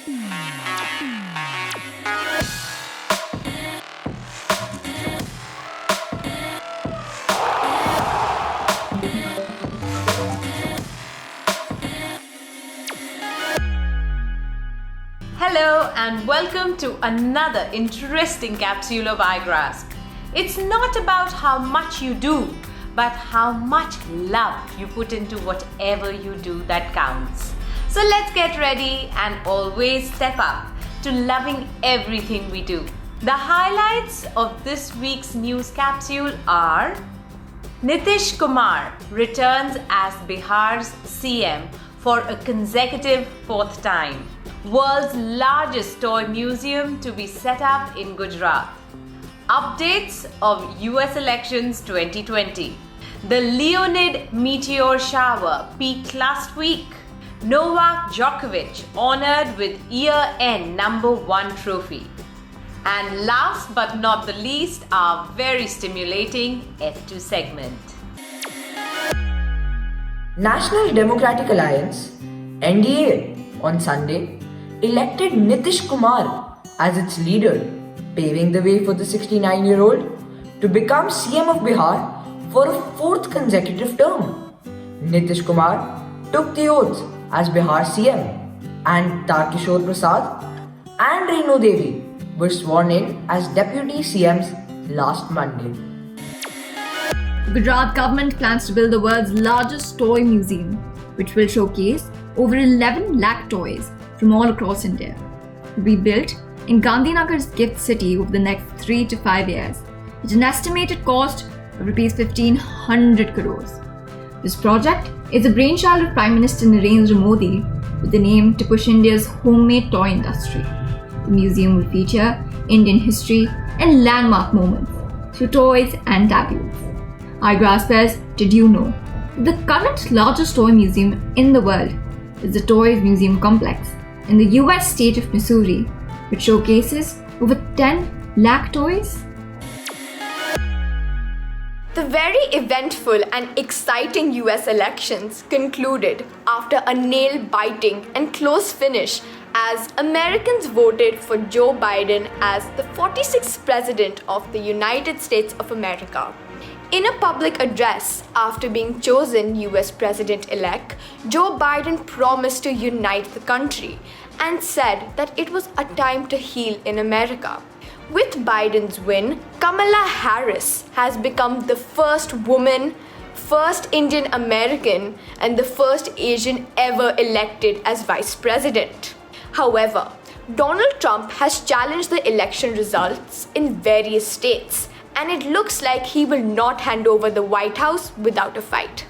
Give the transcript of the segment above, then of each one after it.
Hello and welcome to another interesting capsule of Igraasp. It's not about how much you do, but how much love you put into whatever you do that counts. So let's get ready and always step up to loving everything we do. The highlights of this week's news capsule are: Nitish Kumar returns as Bihar's CM for a consecutive fourth time. World's largest toy museum to be set up in Gujarat. Updates of US elections 2020. The Leonid Meteor shower peaked last week. Novak Djokovic honored with year-end number 1 trophy. And last but not the least, our very stimulating F2 segment. National Democratic Alliance (NDA) on Sunday elected Nitish Kumar as its leader, paving the way for the 69-year-old to become CM of Bihar for a fourth consecutive term. Nitish Kumar took the oath as Bihar CM, and Tarkishore Prasad and Renu Devi were sworn in as deputy CMs last Monday. The Gujarat government plans to build the world's largest toy museum, which will showcase over 11 lakh toys from all across India. It will be built in Gandhinagar's gift city over the next 3 to 5 years, at an estimated cost of Rs 1,500 crores. This project is a brainchild of Prime Minister Narendra Modi with the aim to push India's homemade toy industry. The museum will feature Indian history and landmark moments through toys and tabloids. Igraspers, did you know that the current largest toy museum in the world is the Toys Museum Complex in the US state of Missouri, which showcases over 10 lakh toys? The very eventful and exciting US elections concluded after a nail-biting and close finish as Americans voted for Joe Biden as the 46th President of the United States of America. In a public address after being chosen US President-elect, Joe Biden promised to unite the country and said that it was a time to heal in America. With Biden's win, Kamala Harris has become the first woman, first Indian American, and the first Asian ever elected as Vice President. However, Donald Trump has challenged the election results in various states, and it looks like he will not hand over the White House without a fight.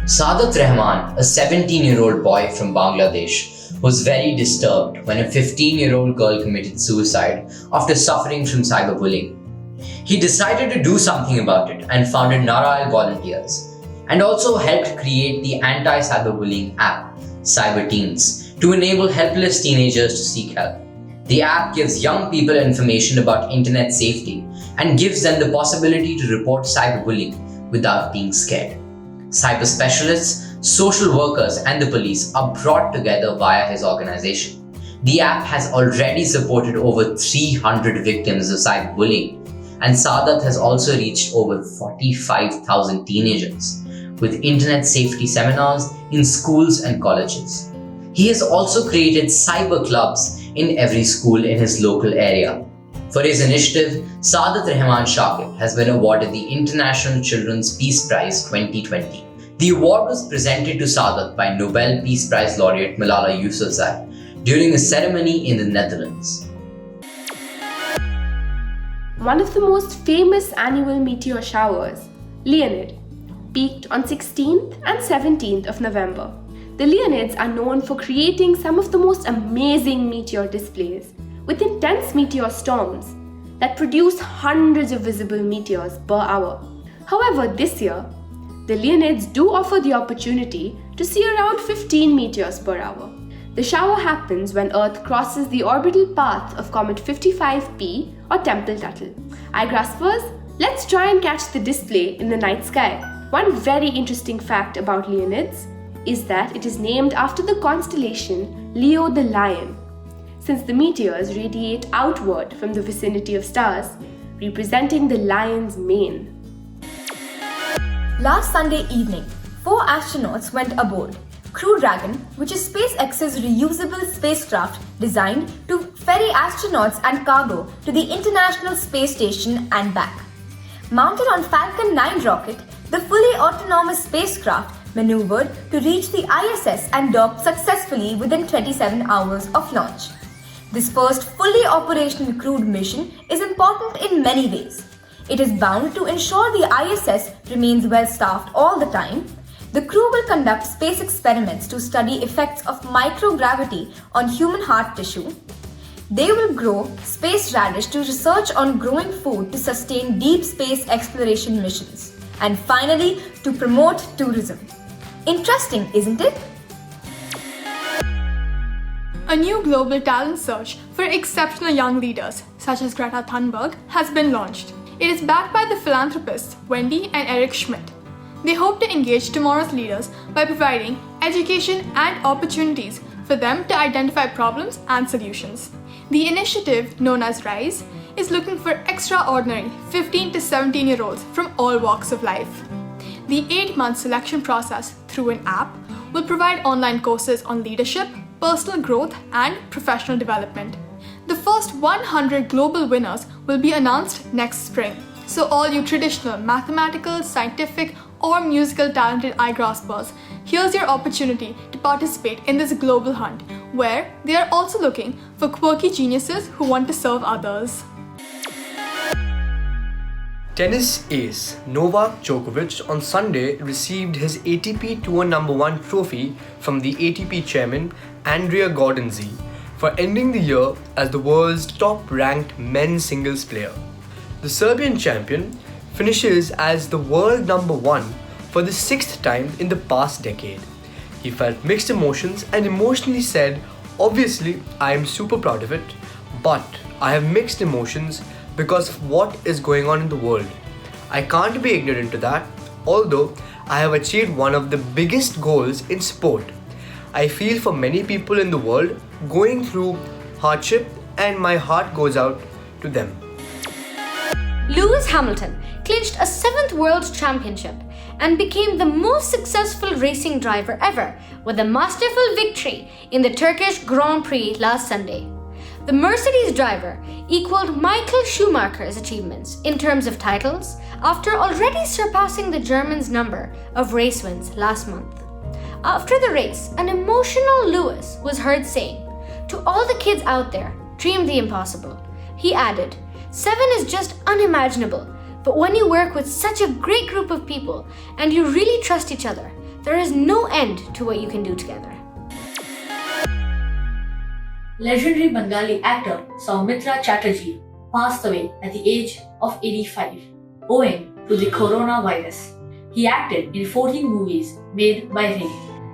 Saadat Rahman, a 17-year-old boy from Bangladesh, was very disturbed when a 15-year-old girl committed suicide after suffering from cyberbullying. He decided to do something about it and founded Narail Volunteers, and also helped create the anti-cyberbullying app, Cyber Teens, to enable helpless teenagers to seek help. The app gives young people information about internet safety and gives them the possibility to report cyberbullying without being scared. Cyber specialists, social workers, and the police are brought together via his organization. The app has already supported over 300 victims of cyberbullying, and Saadat has also reached over 45,000 teenagers with internet safety seminars in schools and colleges. He has also created cyber clubs in every school in his local area. For his initiative, Saadat Rahman Shakib has been awarded the International Children's Peace Prize 2020. The award was presented to Saadat by Nobel Peace Prize laureate Malala Yousafzai during a ceremony in the Netherlands. One of the most famous annual meteor showers, Leonid, peaked on 16th and 17th of November. The Leonids are known for creating some of the most amazing meteor displays, with intense meteor storms that produce hundreds of visible meteors per hour. However, this year, the Leonids do offer the opportunity to see around 15 meteors per hour. The shower happens when Earth crosses the orbital path of Comet 55P or Temple Tuttle. Igraspers, let's try and catch the display in the night sky. One very interesting fact about Leonids is that it is named after the constellation Leo the Lion, since the meteors radiate outward from the vicinity of stars, representing the lion's mane. Last Sunday evening, 4 astronauts went aboard Crew Dragon, which is SpaceX's reusable spacecraft designed to ferry astronauts and cargo to the International Space Station and back. Mounted on Falcon 9 rocket, the fully autonomous spacecraft maneuvered to reach the ISS and docked successfully within 27 hours of launch. This first fully operational crewed mission is important in many ways. It is bound to ensure the ISS remains well staffed all the time. The crew will conduct space experiments to study effects of microgravity on human heart tissue. They will grow space radish to research on growing food to sustain deep space exploration missions. And finally, to promote tourism. Interesting, isn't it? A new global talent search for exceptional young leaders, such as Greta Thunberg, has been launched. It is backed by the philanthropists Wendy and Eric Schmidt. They hope to engage tomorrow's leaders by providing education and opportunities for them to identify problems and solutions. The initiative, known as RISE, is looking for extraordinary 15 to 17-year-olds from all walks of life. The 8-month selection process through an app will provide online courses on leadership, personal growth, and professional development. The first 100 global winners will be announced next spring. So all you traditional mathematical, scientific, or musical talented Igraspers, here's your opportunity to participate in this global hunt, where they are also looking for quirky geniuses who want to serve others. Tennis ace Novak Djokovic on Sunday received his ATP Tour #1 trophy from the ATP chairman Andrea Gaudenzi for ending the year as the world's top-ranked men's singles player. The Serbian champion finishes as the world #1 for the 6th time in the past decade. He felt mixed emotions and emotionally said, "Obviously, I am super proud of it, but I have mixed emotions because of what is going on in the world. I can't be ignorant to that, although I have achieved one of the biggest goals in sport. I feel for many people in the world going through hardship and my heart goes out to them." Lewis Hamilton clinched a 7th World Championship and became the most successful racing driver ever with a masterful victory in the Turkish Grand Prix last Sunday. The Mercedes driver equaled Michael Schumacher's achievements in terms of titles after already surpassing the German's number of race wins last month. After the race, an emotional Lewis was heard saying, "To all the kids out there, dream the impossible." He added, "7 is just unimaginable, but when you work with such a great group of people and you really trust each other, there is no end to what you can do together." Legendary Bengali actor Soumitra Chatterjee passed away at the age of 85, owing to the coronavirus. He acted in 14 movies made by him,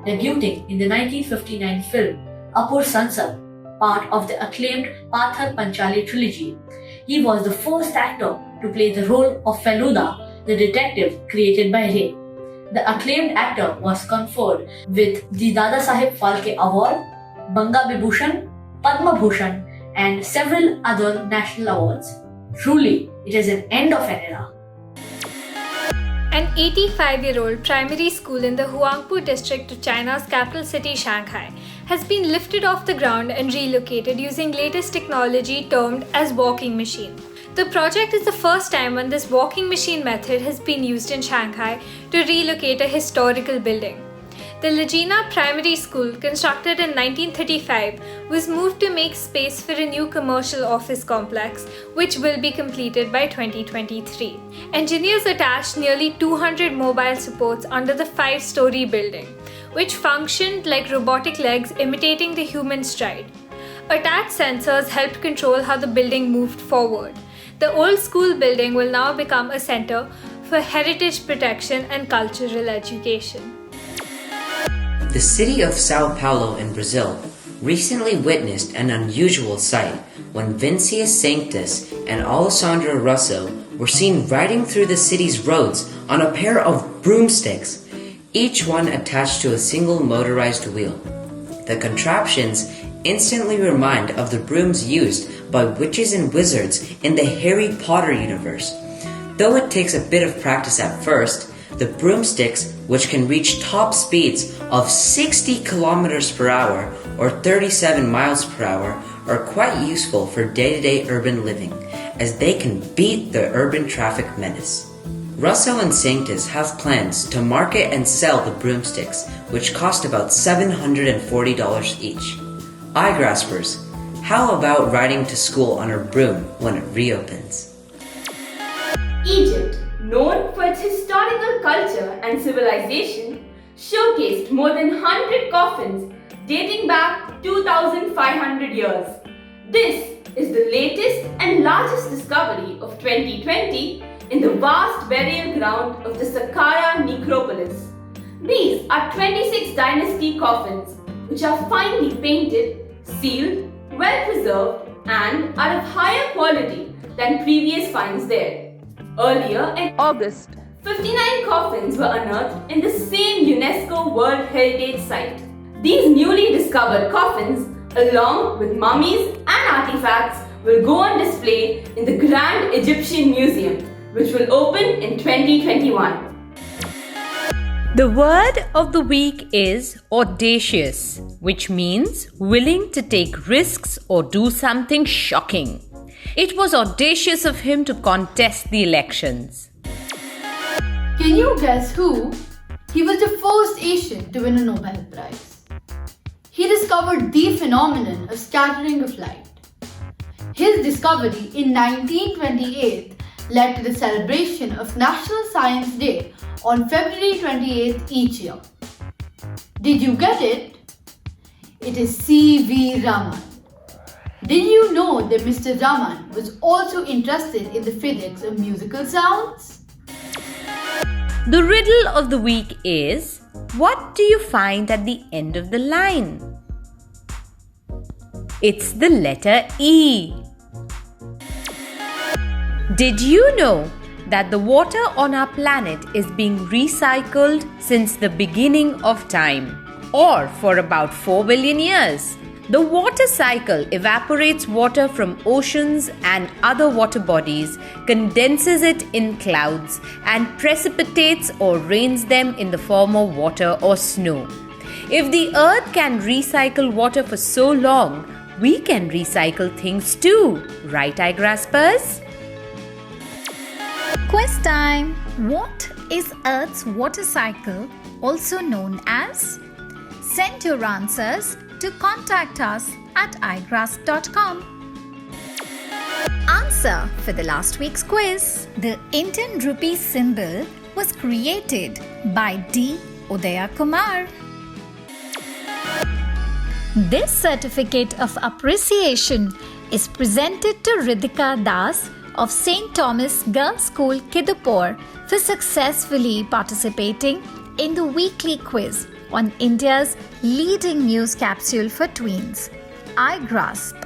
debuting in the 1959 film Apur Sansar, part of the acclaimed Pathar Panchali trilogy. He was the first actor to play the role of Feluda, the detective created by Ray. The acclaimed actor was conferred with the Dada Saheb Phalke Award, Banga Vibhushan, Padma Bhushan, and several other national awards. Truly, it is an end of an era. An 85-year-old primary school in the Huangpu district of China's capital city Shanghai has been lifted off the ground and relocated using latest technology termed as walking machine. The project is the first time when this walking machine method has been used in Shanghai to relocate a historical building. The Legina Primary School, constructed in 1935, was moved to make space for a new commercial office complex, which will be completed by 2023. Engineers attached nearly 200 mobile supports under the 5-story building, which functioned like robotic legs imitating the human stride. Attached sensors helped control how the building moved forward. The old school building will now become a center for heritage protection and cultural education. The city of Sao Paulo in Brazil recently witnessed an unusual sight when Vincius Sanctus and Alessandro Russo were seen riding through the city's roads on a pair of broomsticks. each one attached to a single motorized wheel. The contraptions instantly remind of the brooms used by witches and wizards in the Harry Potter universe. Though it takes a bit of practice at first, the broomsticks, which can reach top speeds of 60 kilometers per hour or 37 miles per hour, are quite useful for day-to-day urban living, as they can beat the urban traffic menace. Russell and Sanctus have plans to market and sell the broomsticks, which cost about $740 each. Igraspers, how about riding to school on a broom when it reopens? Egypt, known for its historical culture and civilization, showcased more than 100 coffins dating back 2,500 years. This is the latest and largest discovery of 2020 in the vast burial ground of the Saqqara necropolis. These are 26 dynasty coffins which are finely painted, sealed, well preserved and are of higher quality than previous finds there. Earlier in August, 59 coffins were unearthed in the same UNESCO World Heritage Site. These newly discovered coffins, along with mummies and artifacts, will go on display in the Grand Egyptian Museum, which will open in 2021. The word of the week is audacious, which means willing to take risks or do something shocking. It was audacious of him to contest the elections. Can you guess who? He was the first Asian to win a Nobel Prize. He discovered the phenomenon of scattering of light. His discovery in 1928 led to the celebration of National Science Day on February 28th each year. Did you get it? It is C.V. Raman. Did you know that Mr. Raman was also interested in the physics of musical sounds? The riddle of the week is, what do you find at the end of the line? It's the letter E. Did you know that the water on our planet is being recycled since the beginning of time, or for about 4 billion years? The water cycle evaporates water from oceans and other water bodies, condenses it in clouds, and precipitates or rains them in the form of water or snow. If the earth can recycle water for so long, we can recycle things too, right, Igraspers? Quiz time! What is Earth's water cycle, also known as? Send your answers to contact us at igraasp.com. Answer for the last week's quiz. The Indian rupee symbol was created by D. Udaya Kumar. This certificate of appreciation is presented to Ridhika Das of St. Thomas Girls' School, Kidupur, for successfully participating in the weekly quiz on India's leading news capsule for tweens, Igraasp.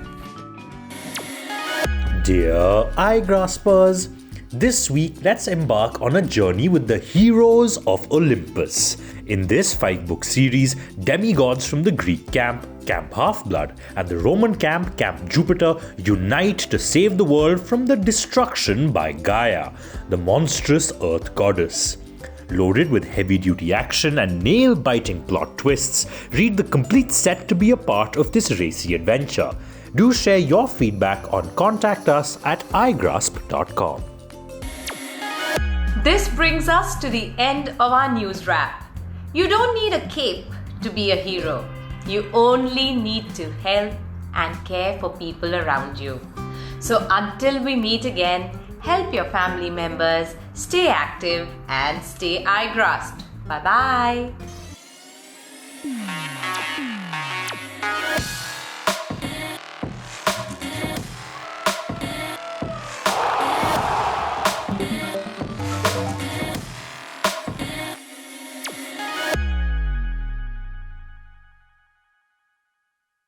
Dear Igraspers, this week let's embark on a journey with the heroes of Olympus. In this 5-book series, demigods from the Greek camp, Camp Half-Blood, and the Roman camp, Camp Jupiter, unite to save the world from the destruction by Gaia, the monstrous earth goddess. Loaded with heavy-duty action and nail-biting plot twists, read the complete set to be a part of this racy adventure. Do share your feedback on contact us at igraasp.com. This brings us to the end of our news wrap. You don't need a cape to be a hero. You only need to help and care for people around you. So until we meet again, help your family members, stay active and stay Igraasp. Bye-bye.